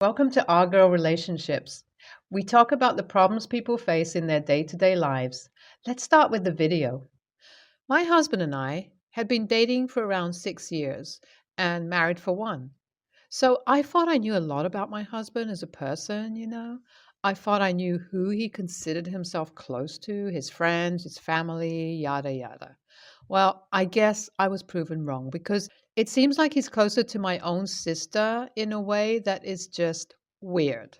Welcome to Our Girl Relationships. We talk about the problems people face in their day to day lives. Let's start with the video. My husband and I had been dating for around 6 years and married for one. So I thought I knew a lot about my husband as a person. I thought I knew who he considered himself close to, his friends, his family, yada, yada. Well, I guess I was proven wrong because it seems like he's closer to my own sister in a way that is just weird.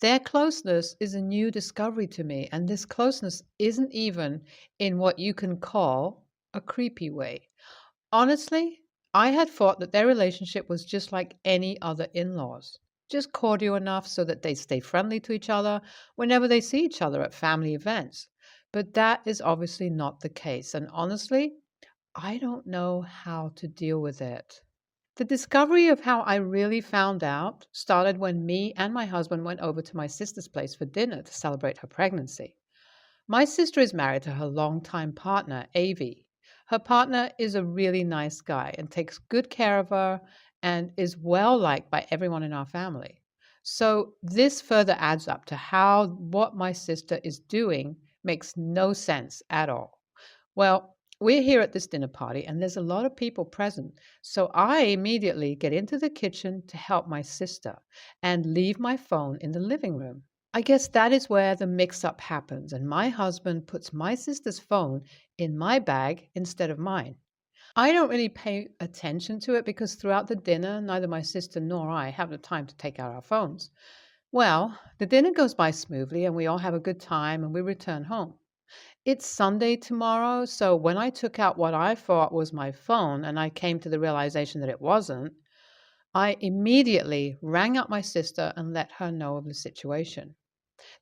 Their closeness is a new discovery to me, and this closeness isn't even in what you can call a creepy way. Honestly, I had thought that their relationship was just like any other in laws, just cordial enough so that they stay friendly to each other whenever they see each other at family events. But that is obviously not the case, and honestly, I don't know how to deal with it. The discovery of how I really found out started when me and my husband went over to my sister's place for dinner to celebrate her pregnancy. My sister is married to her longtime partner, Avi. Her partner is a really nice guy and takes good care of her and is well liked by everyone in our family. So, this further adds up to how what my sister is doing makes no sense at all. Well, we're here at this dinner party and there's a lot of people present. So I immediately get into the kitchen to help my sister and leave my phone in the living room. I guess that is where the mix up happens, and my husband puts my sister's phone in my bag instead of mine. I don't really pay attention to it because throughout the dinner, neither my sister nor I have the time to take out our phones. Well, the dinner goes by smoothly and we all have a good time and we return home. It's Sunday tomorrow, so when I took out what I thought was my phone and I came to the realization that it wasn't, I immediately rang up my sister and let her know of the situation.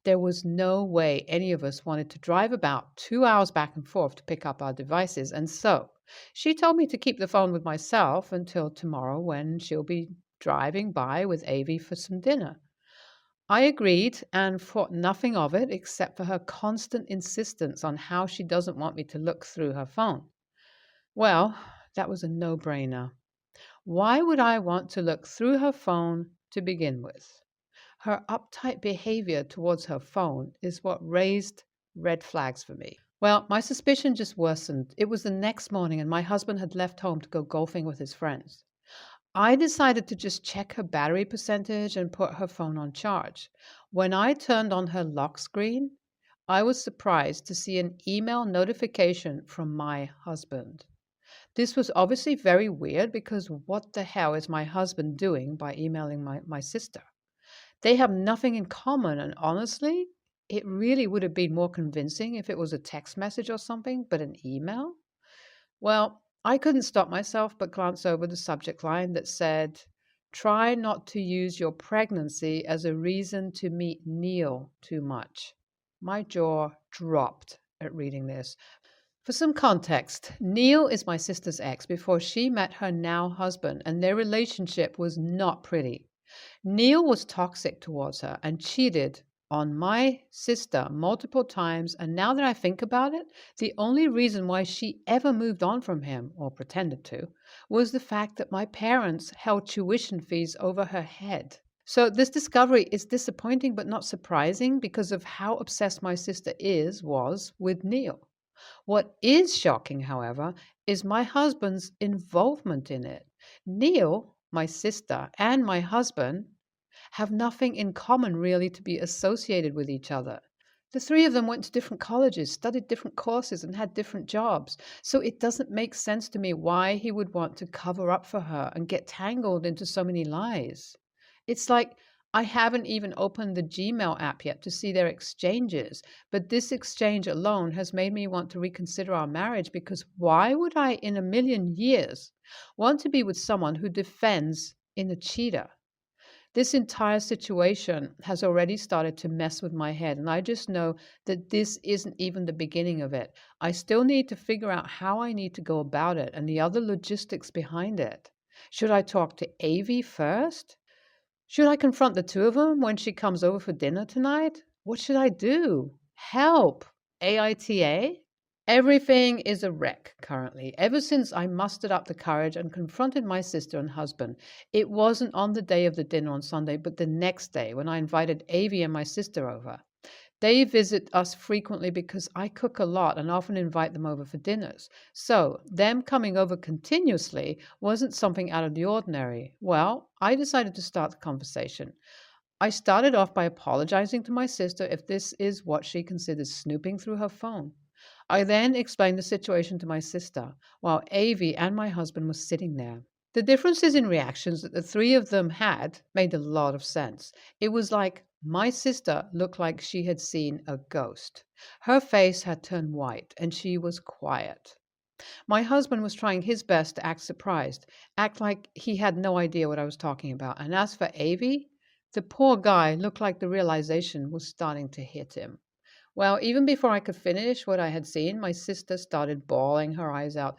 There was no way any of us wanted to drive about 2 hours back and forth to pick up our devices, and so she told me to keep the phone with myself until tomorrow when she'll be driving by with Avi for some dinner. I agreed and thought nothing of it except for her constant insistence on how she doesn't want me to look through her phone. Well, that was a no brainer. Why would I want to look through her phone to begin with? Her uptight behavior towards her phone is what raised red flags for me. Well, my suspicion just worsened. It was the next morning, and my husband had left home to go golfing with his friends. I decided to just check her battery percentage and put her phone on charge. When I turned on her lock screen, I was surprised to see an email notification from my husband. This was obviously very weird because what the hell is my husband doing by emailing my sister? They have nothing in common, and honestly, it really would have been more convincing if it was a text message or something, but an email? Well, I couldn't stop myself but glance over the subject line that said, "Try not to use your pregnancy as a reason to meet Neil too much." My jaw dropped at reading this. For some context, Neil is my sister's ex before she met her now husband, and their relationship was not pretty. Neil was toxic towards her and cheated on my sister multiple times. And now that I think about it, the only reason why she ever moved on from him, or pretended to, was the fact that my parents held tuition fees over her head. So this discovery is disappointing but not surprising because of how obsessed my sister was with Neil. What is shocking, however, is my husband's involvement in it. Neil, my sister, and my husband have nothing in common really to be associated with each other. The three of them went to different colleges, studied different courses, and had different jobs. So it doesn't make sense to me why he would want to cover up for her and get tangled into so many lies. It's like I haven't even opened the Gmail app yet to see their exchanges, but this exchange alone has made me want to reconsider our marriage because why would I, in a million years, want to be with someone who defends in a cheater? This entire situation has already started to mess with my head, and I just know that this isn't even the beginning of it. I still need to figure out how I need to go about it and the other logistics behind it. Should I talk to Avi first? Should I confront the two of them when she comes over for dinner tonight? What should I do? Help! AITA? Everything is a wreck currently. Ever since I mustered up the courage and confronted my sister and husband, it wasn't on the day of the dinner on Sunday, but the next day when I invited Avi and my sister over. They visit us frequently because I cook a lot and often invite them over for dinners. So, them coming over continuously wasn't something out of the ordinary. Well, I decided to start the conversation. I started off by apologizing to my sister if this is what she considers snooping through her phone. I then explained the situation to my sister while Avi and my husband were sitting there. The differences in reactions that the three of them had made a lot of sense. It was like my sister looked like she had seen a ghost. Her face had turned white and she was quiet. My husband was trying his best to act surprised, act like he had no idea what I was talking about. And as for Avi, the poor guy looked like the realization was starting to hit him. Well, even before I could finish what I had seen, my sister started bawling her eyes out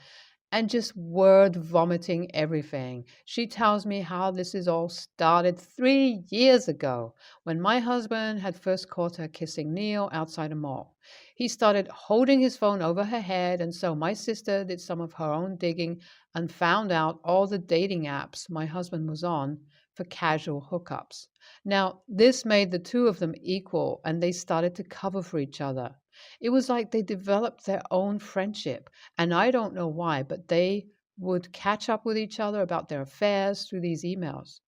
and just word vomiting everything. She tells me how this is all started 3 years ago when my husband had first caught her kissing Neil outside a mall. He started holding his phone over her head, and so my sister did some of her own digging and found out all the dating apps my husband was on for casual hookups. Now, this made the two of them equal, and they started to cover for each other. It was like they developed their own friendship, and I don't know why, but they would catch up with each other about their affairs through these emails.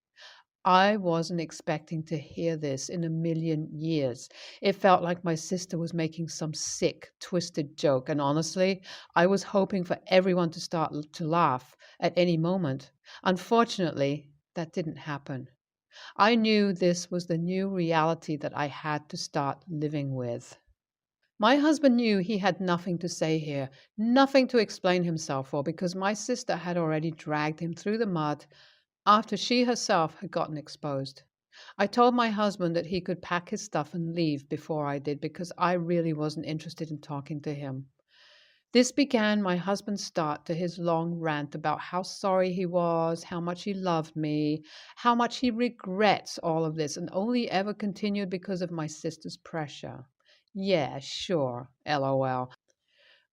I wasn't expecting to hear this in a million years. It felt like my sister was making some sick, twisted joke, and honestly, I was hoping for everyone to start to laugh at any moment. Unfortunately, that didn't happen. I knew this was the new reality that I had to start living with. My husband knew he had nothing to say here, nothing to explain himself for, because my sister had already dragged him through the mud after she herself had gotten exposed. I told my husband that he could pack his stuff and leave before I did because I really wasn't interested in talking to him. This began my husband's start to his long rant about how sorry he was, how much he loved me, how much he regrets all of this, and only ever continued because of my sister's pressure. Yeah, sure, lol.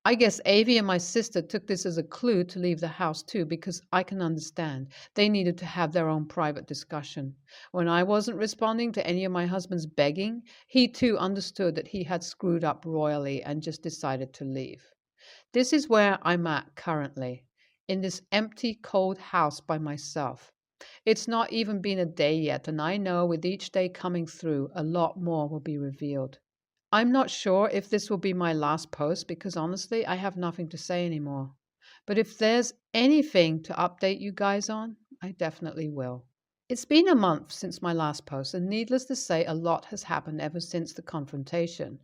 I guess Avi and my sister took this as a clue to leave the house too, because I can understand. They needed to have their own private discussion. When I wasn't responding to any of my husband's begging, he too understood that he had screwed up royally and just decided to leave. This is where I'm at currently, in this empty, cold house by myself. It's not even been a day yet, and I know with each day coming through, a lot more will be revealed. I'm not sure if this will be my last post because honestly, I have nothing to say anymore. But if there's anything to update you guys on, I definitely will. It's been a month since my last post, and needless to say, a lot has happened ever since the confrontation.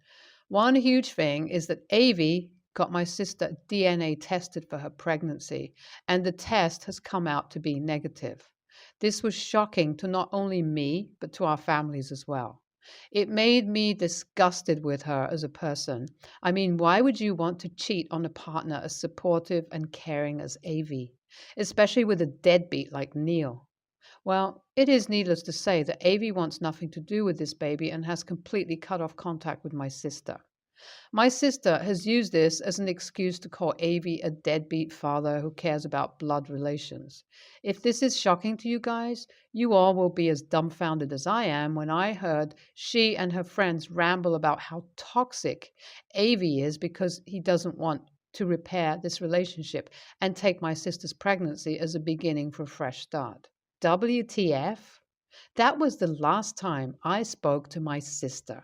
One huge thing is that Avi got my sister DNA tested for her pregnancy, and the test has come out to be negative. This was shocking to not only me, but to our families as well. It made me disgusted with her as a person. I mean, why would you want to cheat on a partner as supportive and caring as Avi, especially with a deadbeat like Neil? Well, it is needless to say that Avi wants nothing to do with this baby and has completely cut off contact with my sister. My sister has used this as an excuse to call Avi a deadbeat father who cares about blood relations. If this is shocking to you guys, you all will be as dumbfounded as I am when I heard she and her friends ramble about how toxic Avi is because he doesn't want to repair this relationship and take my sister's pregnancy as a beginning for a fresh start. WTF? That was the last time I spoke to my sister.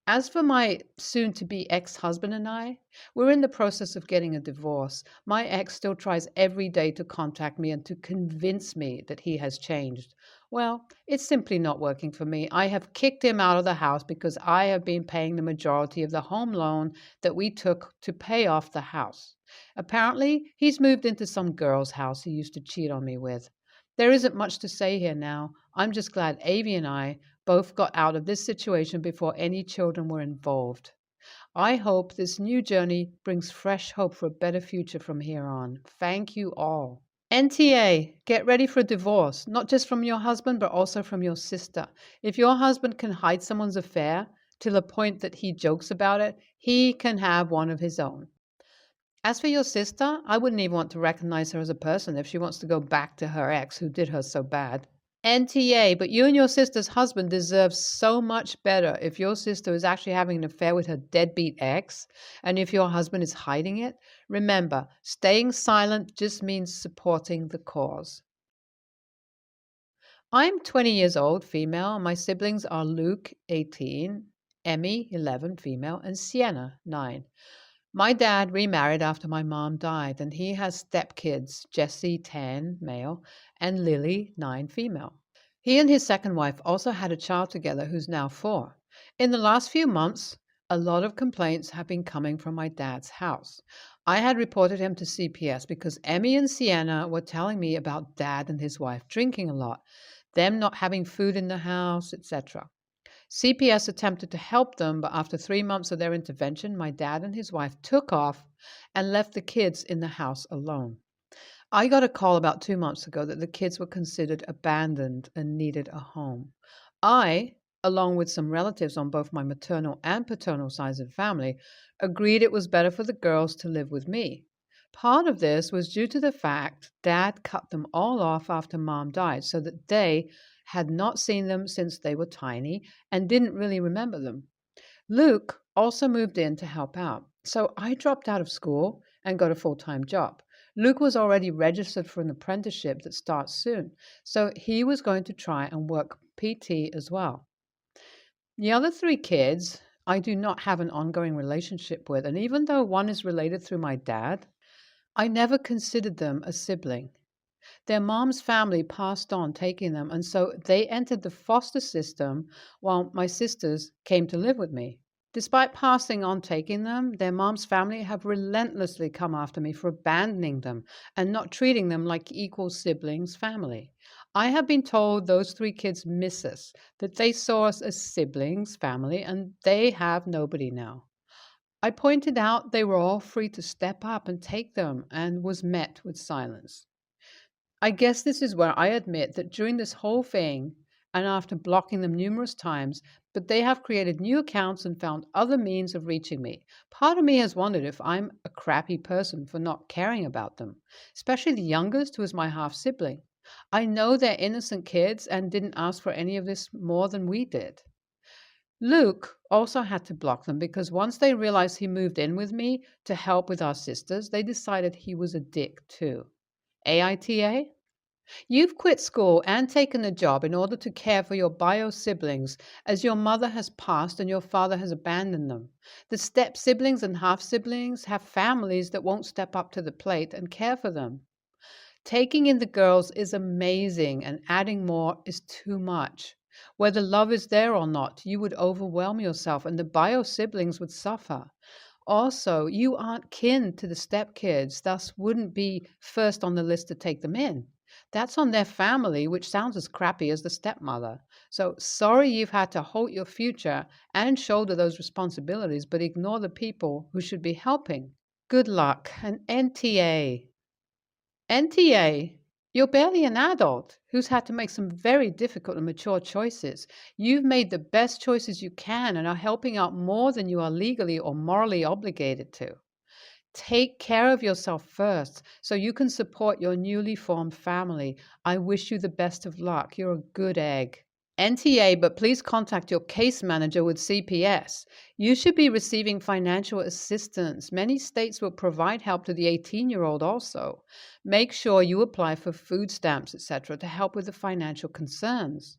As for my soon to be ex husband and I, we're in the process of getting a divorce. My ex still tries every day to contact me and to convince me that he has changed. Well, it's simply not working for me. I have kicked him out of the house because I have been paying the majority of the home loan that we took to pay off the house. Apparently, he's moved into some girl's house he used to cheat on me with. There isn't much to say here now. I'm just glad Avi and I both got out of this situation before any children were involved. I hope this new journey brings fresh hope for a better future from here on. Thank you all. NTA, get ready for a divorce, not just from your husband, but also from your sister. If your husband can hide someone's affair to the point that he jokes about it, he can have one of his own. As for your sister, I wouldn't even want to recognize her as a person if she wants to go back to her ex who did her so bad. NTA, but you and your sister's husband deserve so much better if your sister is actually having an affair with her deadbeat ex, and if your husband is hiding it. Remember, staying silent just means supporting the cause. I'm 20 years old, female. My siblings are Luke, 18, Emmy, 11, female, and Sienna, 9. My dad remarried after my mom died, and he has stepkids, Jesse, 10, male, and Lily, 9, female. He and his second wife also had a child together who's now 4. In the last few months, a lot of complaints have been coming from my dad's house. I had reported him to CPS because Emmy and Sienna were telling me about dad and his wife drinking a lot, them not having food in the house, etc. CPS attempted to help them, but after 3 months of their intervention, my dad and his wife took off and left the kids in the house alone. I got a call about 2 months ago that the kids were considered abandoned and needed a home. I, along with some relatives on both my maternal and paternal sides of the family, agreed it was better for the girls to live with me. Part of this was due to the fact Dad cut them all off after Mom died so that they had not seen them since they were tiny and didn't really remember them. Luke also moved in to help out, so I dropped out of school and got a full-time job. Luke was already registered for an apprenticeship that starts soon, so he was going to try and work PT as well. The other 3 kids I do not have an ongoing relationship with, and even though one is related through my dad, I never considered them a sibling. Their mom's family passed on taking them, and so they entered the foster system while my sisters came to live with me. Despite passing on taking them, their mom's family have relentlessly come after me for abandoning them and not treating them like equal siblings family. I have been told those 3 kids miss us, that they saw us as siblings family, and they have nobody now. I pointed out they were all free to step up and take them and was met with silence. I guess this is where I admit that during this whole thing, and after blocking them numerous times, but they have created new accounts and found other means of reaching me. Part of me has wondered if I'm a crappy person for not caring about them, especially the youngest, who is my half sibling. I know they're innocent kids and didn't ask for any of this more than we did. Luke also had to block them because once they realized he moved in with me to help with our sisters, they decided he was a dick too. AITA? You've quit school and taken a job in order to care for your bio siblings, as your mother has passed and your father has abandoned them. The step siblings and half siblings have families that won't step up to the plate and care for them. Taking in the girls is amazing, and adding more is too much. Whether love is there or not, you would overwhelm yourself and the bio siblings would suffer. Also, you aren't kin to the stepkids, thus wouldn't be first on the list to take them in. That's on their family, which sounds as crappy as the stepmother. So sorry you've had to halt your future and shoulder those responsibilities, but ignore the people who should be helping. Good luck. And NTA. NTA, you're barely an adult who's had to make some very difficult and mature choices. You've made the best choices you can and are helping out more than you are legally or morally obligated to. Take care of yourself first so you can support your newly formed family. I wish you the best of luck. You're a good egg. NTA, but please contact your case manager with CPS. You should be receiving financial assistance. Many states will provide help to the 18-year-old also. Make sure you apply for food stamps, etc., to help with the financial concerns.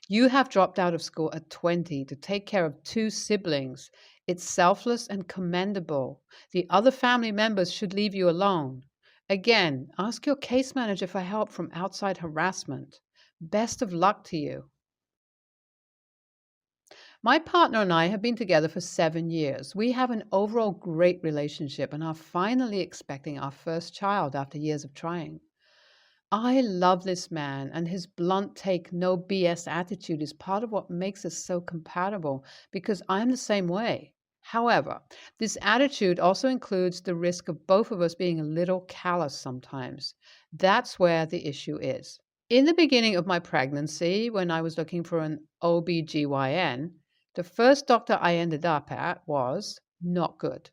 You have dropped out of school at 20 to take care of 2 siblings. It's selfless and commendable. The other family members should leave you alone. Again, ask your case manager for help from outside harassment. Best of luck to you. My partner and I have been together for 7 years. We have an overall great relationship and are finally expecting our first child after years of trying. I love this man, and his blunt take, no BS attitude is part of what makes us so compatible because I'm the same way. However, this attitude also includes the risk of both of us being a little callous sometimes. That's where the issue is. In the beginning of my pregnancy, when I was looking for an OBGYN, the first doctor I ended up at was not good.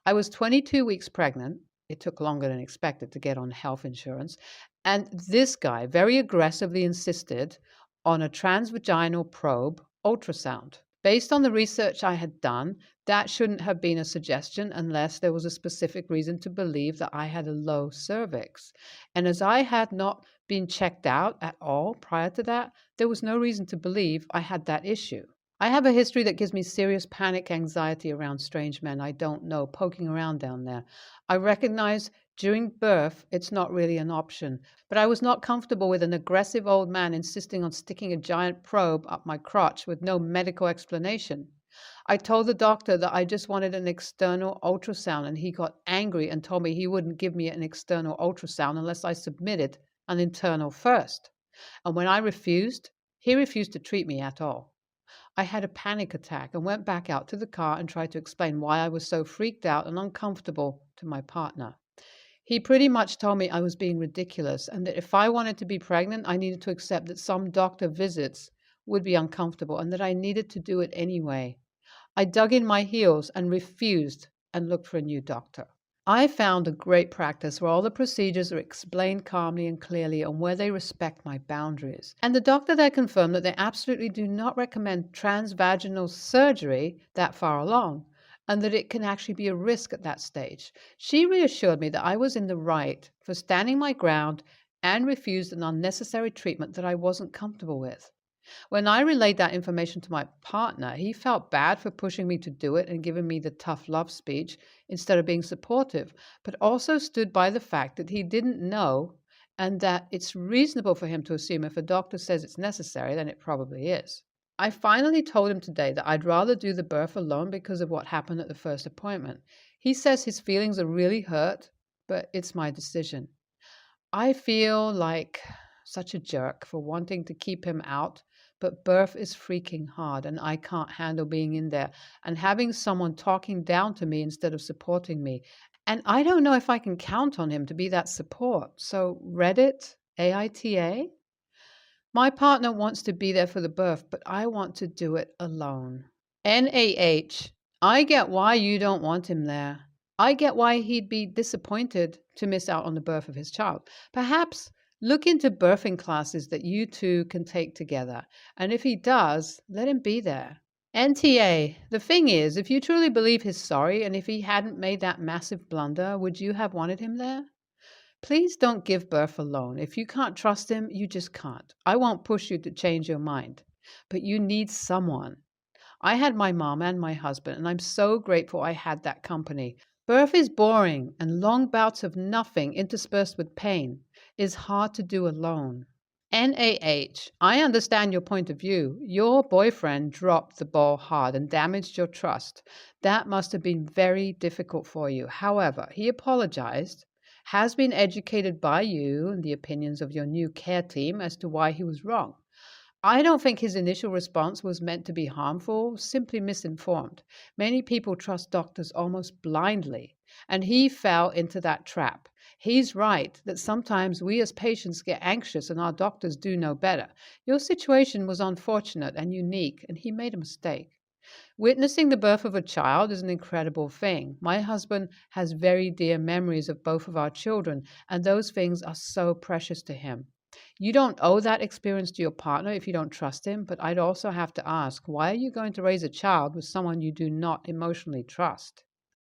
I was 22 weeks pregnant. It took longer than expected to get on health insurance. And this guy very aggressively insisted on a transvaginal probe ultrasound. Based on the research I had done, that shouldn't have been a suggestion unless there was a specific reason to believe that I had a low cervix. And as I had not been checked out at all prior to that, there was no reason to believe I had that issue. I have a history that gives me serious panic anxiety around strange men I don't know poking around down there. I recognize during birth it's not really an option, but I was not comfortable with an aggressive old man insisting on sticking a giant probe up my crotch with no medical explanation. I told the doctor that I just wanted an external ultrasound, and he got angry and told me he wouldn't give me an external ultrasound unless I submitted an internal first. And when I refused, he refused to treat me at all. I had a panic attack and went back out to the car and tried to explain why I was so freaked out and uncomfortable to my partner. He pretty much told me I was being ridiculous and that if I wanted to be pregnant, I needed to accept that some doctor visits would be uncomfortable and that I needed to do it anyway. I dug in my heels and refused and looked for a new doctor. I found a great practice where all the procedures are explained calmly and clearly and where they respect my boundaries. And the doctor there confirmed that they absolutely do not recommend transvaginal surgery that far along, and that it can actually be a risk at that stage. She reassured me that I was in the right for standing my ground and refused an unnecessary treatment that I wasn't comfortable with. When I relayed that information to my partner, he felt bad for pushing me to do it and giving me the tough love speech instead of being supportive, but also stood by the fact that he didn't know and that it's reasonable for him to assume if a doctor says it's necessary, then it probably is. I finally told him today that I'd rather do the birth alone because of what happened at the first appointment. He says his feelings are really hurt, but it's my decision. I feel like such a jerk for wanting to keep him out, but birth is freaking hard and I can't handle being in there and having someone talking down to me instead of supporting me. And I don't know if I can count on him to be that support. So, Reddit, AITA? My partner wants to be there for the birth, but I want to do it alone. NAH, I get why you don't want him there. I get why he'd be disappointed to miss out on the birth of his child. Perhaps look into birthing classes that you two can take together. And if he does, let him be there. NTA, the thing is, if you truly believe he's sorry and if he hadn't made that massive blunder, would you have wanted him there? Please don't give birth alone. If you can't trust him, you just can't. I won't push you to change your mind, but you need someone. I had my mom and my husband, and I'm so grateful I had that company. Birth is boring, and long bouts of nothing interspersed with pain is hard to do alone. NAH, I understand your point of view. Your boyfriend dropped the ball hard and damaged your trust. That must have been very difficult for you. However, he apologized, has been educated by you and the opinions of your new care team as to why he was wrong. I don't think his initial response was meant to be harmful, simply misinformed. Many people trust doctors almost blindly, and he fell into that trap. He's right that sometimes we as patients get anxious and our doctors do know better. Your situation was unfortunate and unique, and he made a mistake. Witnessing the birth of a child is an incredible thing. My husband has very dear memories of both of our children, and those things are so precious to him. You don't owe that experience to your partner if you don't trust him, but I'd also have to ask, why are you going to raise a child with someone you do not emotionally trust?